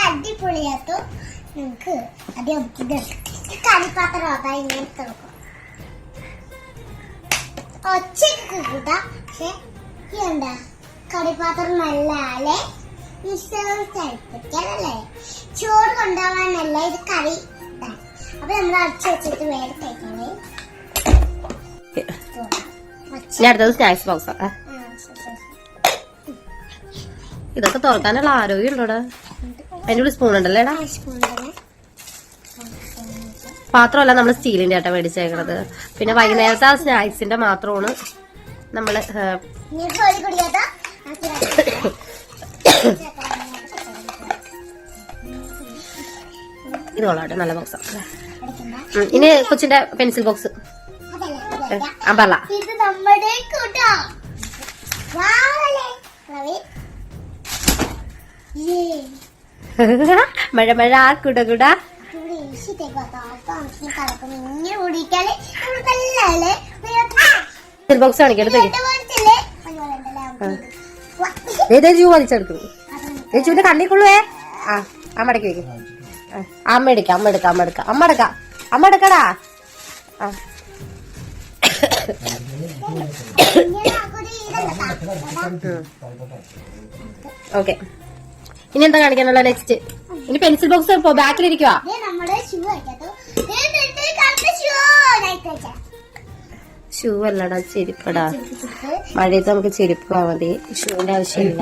അടിപൊളിയാത്തു നിങ്ങക്ക് അധികം കളിപ്പാത്രം അതാ ഇങ്ങനെ തുറക്കും ഒച്ചക്ക് കൂട്ടാ. പക്ഷെ എന്താ കളിപ്പാത്രം നല്ല ആളെ ല്ലേ ചോറ് കൊണ്ടുപോകാനല്ല ഇത് കറി. അപ്പൊ നമ്മൾ അടച്ചു വെച്ചിട്ട് വേറെ കഴിക്കണേ. അടുത്തത് സ്നാക്സ് ബോക്സ്. ഇതൊക്കെ തുറക്കാനുള്ള ആരോഗ്യം ഉണ്ടോടാ? അതിന്റെ ഉള്ളിൽ സ്പൂൺ ഉണ്ടല്ലേടാ? പാത്രമല്ല നമ്മൾ സ്റ്റീലിന്റെ ആട്ടാ മേടിച്ചേക്കണത്. പിന്നെ വൈകുന്നേരത്തെ ആ സ്നാക്സിന്റെ മാത്രമാണ് നമ്മള് ഇത് കൊള്ളാട്ടെ, നല്ല ബോക്സ്. ഇനി കൊച്ചിന്റെ പെൻസിൽ ബോക്സ് അമ്പല. ഇത് നമ്മുടെ മഴ മഴ കുട കുട. പെൻസിൽ ബോക്സ് കാണിക്കട്ടെ. ജൂ വലിച്ചെടുക്കുന്നു. ജൂന്റെ കണ്ണിക്കുള്ളുവേ. അമ്മ ഇടയ്ക്ക് വെക്കും. അമ്മ എടുക്കാം, അമ്മ എടുക്കാം, അമ്മ എടുക്കാം, അമ്മ എടുക്കാം, അമ്മ എടുക്കടാ. ഓക്കെ, ഇനി എന്താ കാണിക്കാനുള്ള നെക്സ്റ്റ്? ഇനി പെൻസിൽ ബോക്സ് ബാക്കിലിരിക്കുവാ. ഷൂ അല്ലടാ, ചെരുപ്പടാ. മഴയത്ത് നമുക്ക് ചെരുപ്പ് മതി, ഷൂവിന്റെ ആവശ്യമില്ല.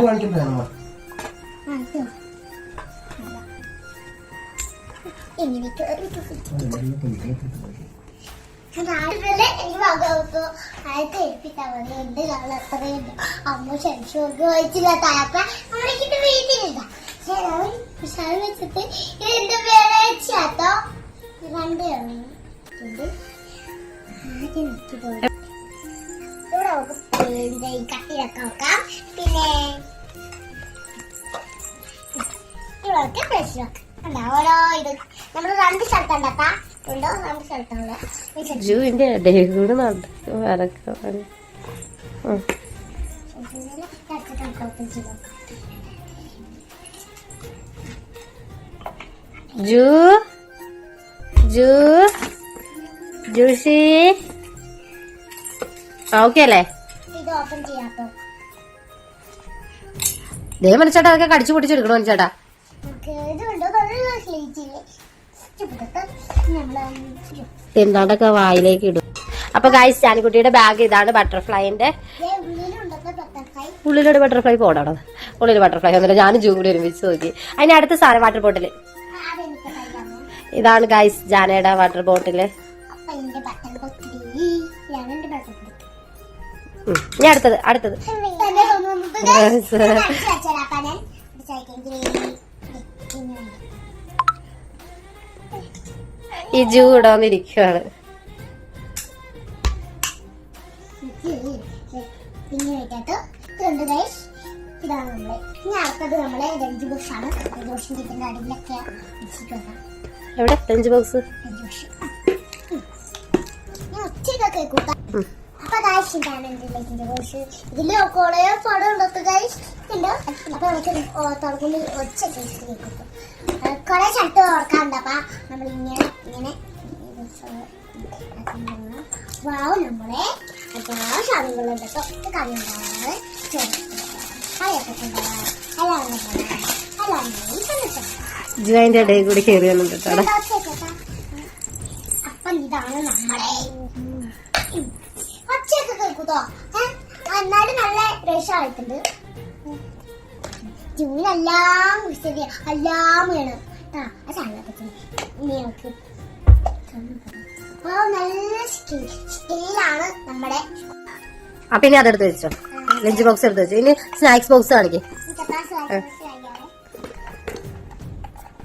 അമ്മ ശരിക്കും വായിച്ചില്ല താപ്പ നമ്മളിക്കിട്ട് വീട്ടിലില്ല. വിശാൽ വെച്ചിട്ട് ഇതിന്റെ വേളാട്ടോ രണ്ട് ഇവിടെ കട്ടിയൊക്കെ വെക്കാം. പിന്നെ ഇവിടൊക്കെ ഫ്രഷ് വെക്കാം. ഓരോ ഇത് നമ്മള് രണ്ട് സ്ഥലത്ത് ഉണ്ടാക്കാം. ഉണ്ടോ? രണ്ട് സ്ഥലത്തുള്ള ജൂവിന്റെ കൂടെ നടക്കും. ജൂ ജൂ ജൂസി ഓക്കെ അല്ലേ? ഇത് ഓപ്പൺ ചെയ്യാട്ടോ. ദേ മനുഷ്യേട്ടാ, അതൊക്കെ കടിച്ചു പൊട്ടിച്ചെടുക്കണോ മനുഷ്യേട്ടാ? എന്താണ്ടൊക്കെ വായിലേക്ക് ഇടും. അപ്പൊ ഗൈസ്, ജാനിക്കുട്ടിയുടെ ബാഗ് ഇതാണ്. ബട്ടർഫ്ലൈന്റെ ഉള്ളിലൊരു ബട്ടർഫ്ലൈ പോടാണ്. ഉള്ളിൽ ബട്ടർഫ്ലൈ ഒന്നുമില്ല. ഞാനും ജൂ കൂടി ഒരുമിച്ച് നോക്കി. അതിന് അടുത്ത സാധനം വാട്ടർ ബോട്ടില്. ഇതാണ് ഗൈസ് ജാനയുടെ വാട്ടർ ബോട്ടില്. ഇനി അടുത്തത് അടുത്തത് ഈ ജൂ ഇടാന്നിരിക്കുകയാണ്. ഇതാണ് നമ്മള്. ഇനി അടുത്തത് നമ്മളെ ലഞ്ച് ബോക്സ് ആണ്. ദോഷിന്റെ അടിയിലൊക്കെ എവിടെ ലഞ്ച് ബോക്സ്? ഒച്ചയൊക്കെ കൂട്ടാം. അപ്പൊ ഗൈസ്, ഇതാണ് എന്റെ ലഞ്ച് ബോക്സ്. ഇതില് കുറെ പടം ഉണ്ടോ ഗൈസ് ഉണ്ട്. അപ്പൊ നമുക്ക് തുറക്കുമ്പോൾ ഒച്ചയൊക്കെ കൂട്ടും. കുറെ ചട്ട് ഓർക്കാറുണ്ട്. അപ്പൊ നമ്മൾ ഇങ്ങനെ ഇങ്ങനെ വാവ് നമ്മളെ എല്ലാ സാധനങ്ങളുണ്ട്. കറി ഉണ്ടാവാറ്, ജുവിന്റെ ഇടയിൽ കൂടി കയറി വന്നിട്ട്. അപ്പൊ ഇതാണ് നമ്മളെ ഒച്ചയൊക്കെ കേൾക്കൂട്ടോ. എന്നാലും നല്ല രസമായിട്ടുണ്ട്. ജൂനെല്ലാം എല്ലാം വേണം. നല്ല സ്റ്റീലാണ് നമ്മുടെ. അപ്പൊ ഇനി അതെടുത്ത് വെച്ചോ, ലഞ്ച് ബോക്സ് എടുത്ത് വെച്ചോ. ഇനി സ്നാക്സ് ബോക്സ് കാണിക്കേ.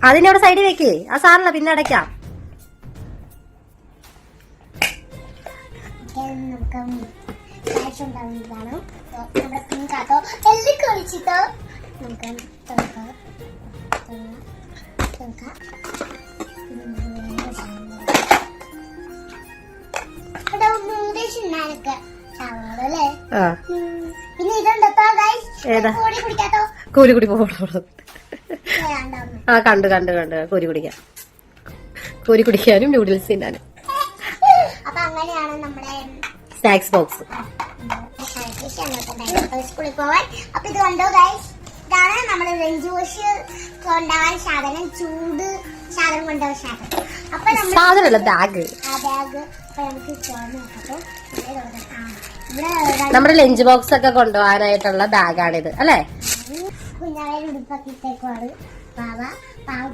അതിന്റെ അവിടെ സൈഡിൽ വെക്കേ. ആ സാറല്ല, പിന്നെ അടയ്ക്കാം. നമ്മുടെ പിങ്കാട്ടോ എല്ലി കളിച്ചിട്ടോ നമുക്ക് ഷാവറോട് അല്ലേ? ആ പിന്നെ ഇതുണ്ടോ ഗൈസ്? ഏതാ? കോരി കുടിക്കാത്തോ? കോരി കുടി പോകണം. വേണ്ടാന്ന്. ആ കണ്ടു കോരി കുടിക്കാം. കോരി കുടിക്കാനും നൂഡിൽസ് തിന്നാനും. അപ്പൊ അങ്ങനെയാണ് നമ്മുടെ സ്നാക്സ് ബോക്സ്. സ്കൂളിൽ പോവാൻ. അപ്പൊ ഇത് കണ്ടോ ഗൈസ്, ഇതാണ് നമ്മുടെ ലഞ്ച് ബോക്സ് കൊണ്ടുപോകാൻ സാധനം, ചൂട് സാധനം കൊണ്ടുപോകാൻ സാധനം. അപ്പൊ സാധനമല്ല ബാഗ്. ആ ബാഗ് അപ്പൊ നമുക്ക് തുറന്ന് നോക്കട്ടോ. ഇവിടെ നമ്മുടെ ലഞ്ച് ബോക്സ് ഒക്കെ കൊണ്ടുപോകാനായിട്ടുള്ള ബാഗാണിത് അല്ലേ? കുഞ്ഞാവെ ഉടുപ്പൊക്കെ ഇട്ടേക്കുവാണ്. പാവ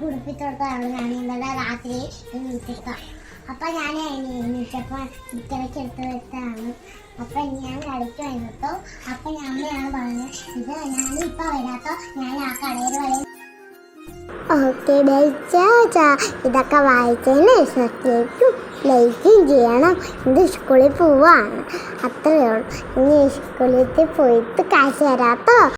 ഉടുപ്പിത്തോടത്താണ് ഞാൻ ഇന്നലെ രാത്രി വീട്ടിക്കാം. അപ്പൊ ഞാൻ എണീറ്റപ്പോ ചിക്കനൊക്കെ എടുത്ത് വെച്ചാണ്. അപ്പൊ ഞാൻ കളിക്ക് വന്നിട്ടോ. അപ്പൊ അമ്മയാണ് പറഞ്ഞത്, ഇത് ഞാനിപ്പൊ വരാത്തോ, ഞാൻ ആ കടയിൽ വരും. ഓക്കെ ഇതൊക്കെ വായിച്ചതിന് സബ്സ്ക്രൈബും ലൈക്കും ചെയ്യണം. ഇത് സ്കൂളിൽ പോവാണ്, അത്രയേ ഉള്ളൂ. ഇനി സ്കൂളിൽ പോയിട്ട് കാശ് തരാത്തോ.